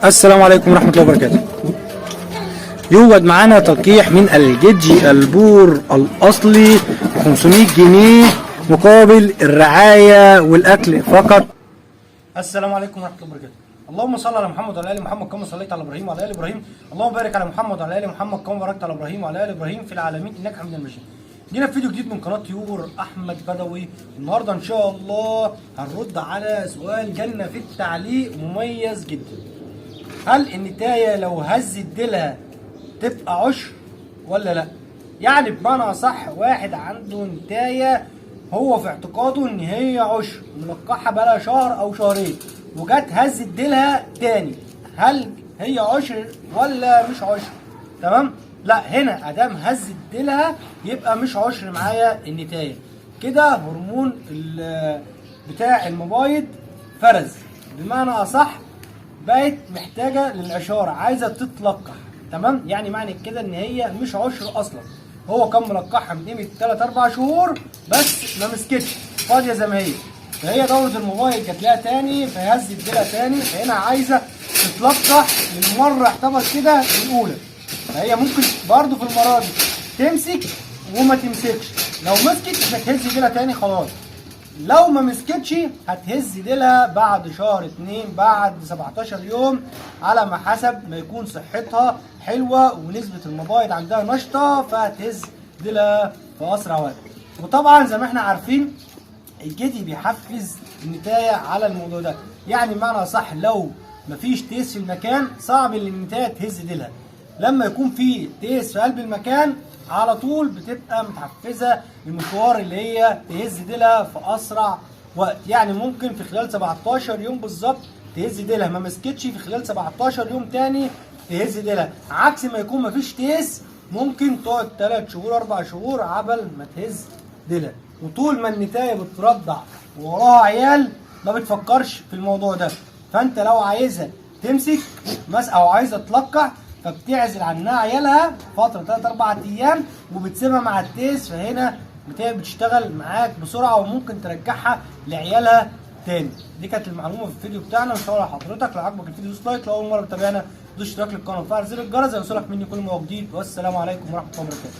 السلام عليكم ورحمة الله وبركاته. يوجد معانا تلقيح من الجدي البور الأصلي ب 500 جنيه مقابل الرعاية والأكل فقط. السلام عليكم ورحمة الله وبركاته. اللهم صل على محمد وعلى آل محمد كما صليت على إبراهيم وعلى آل إبراهيم. اللهم بارك على محمد وعلى آل محمد كما باركت على إبراهيم وعلى آل إبراهيم في العالمين إنك حميد مجيد. جينا في فيديو جديد من قناة يوبر أحمد بدوي. النهارده إن شاء الله هنرد على سؤال جالنا في التعليق مميز جدا. هل النتاية لو هزت ديلها تبقى عشر ولا لا؟ يعني بمعنى صح، واحد عنده نتاية هو في اعتقاده ان هي عشر، ملقحها بقالها شهر او شهرين، وجت هزت ديلها تاني، هل هي عشر ولا مش عشر؟ تمام؟ لا، هنا ادام هزت ديلها يبقى مش عشر معايا النتاية. كده هرمون بتاع المبايض فرز، بمعنى اصح بقت محتاجه للعشاره، عايزه تتلقح. تمام؟ يعني معنى كده ان هي مش عشر اصلا، هو كان ملقحها من قيمه 3 4 شهور بس ما مسكتش، فاضيه زي ما هي، فهي دوره الموبايل جات لها تاني فهزت ديلها تاني، فهنا عايزه تتلقح للمره اعتبر كده الاولى. فهي ممكن برضو في المره دي تمسك وما تمسكش، لو مسكت هتهز ديلها تاني خلاص، لو ما مسكتش هتهز ديلها بعد شهر 2 بعد 17 يوم على ما حسب ما يكون صحتها حلوه ونسبه المبايض عندها نشطه، فهتهز ديلها في اسرع وقت. وطبعا زي ما احنا عارفين الجدي بيحفز النتايه على الموضوع ده، يعني بمعنى صح لو مفيش تيس في المكان صعب ان النتايه تهز ديلها، لما يكون في تيس في قلب المكان على طول بتبقى متحفزه للمشوار اللي هي تهز ديلها في اسرع وقت. يعني ممكن في خلال 17 يوم بالظبط تهز ديلها، ما مسكتش في خلال 17 يوم تاني تهز ديلها، عكس ما يكون مفيش تيس ممكن تقعد 3 شهور 4 شهور عبل ما تهز ديلها. وطول ما النتايه بترضع ووراها عيال ما بتفكرش في الموضوع ده، فانت لو عايزها تمسك مثلا او عايزه تلقح فبتعزل عنها عيالها فتره 3 4 ايام وبتسيبها مع التيس، فهنا بتشتغل معاك بسرعه وممكن ترجعها لعيالها تاني. دي كانت المعلومه في الفيديو بتاعنا، ان شاء الله حضرتك لو عجبك الفيديو دوس لايك، لو اول مره تتابعنا دوس اشتراك للقناه وفعل زر الجرس يوصلك مني كل ما هو جديد. والسلام عليكم ورحمه الله وبركاته.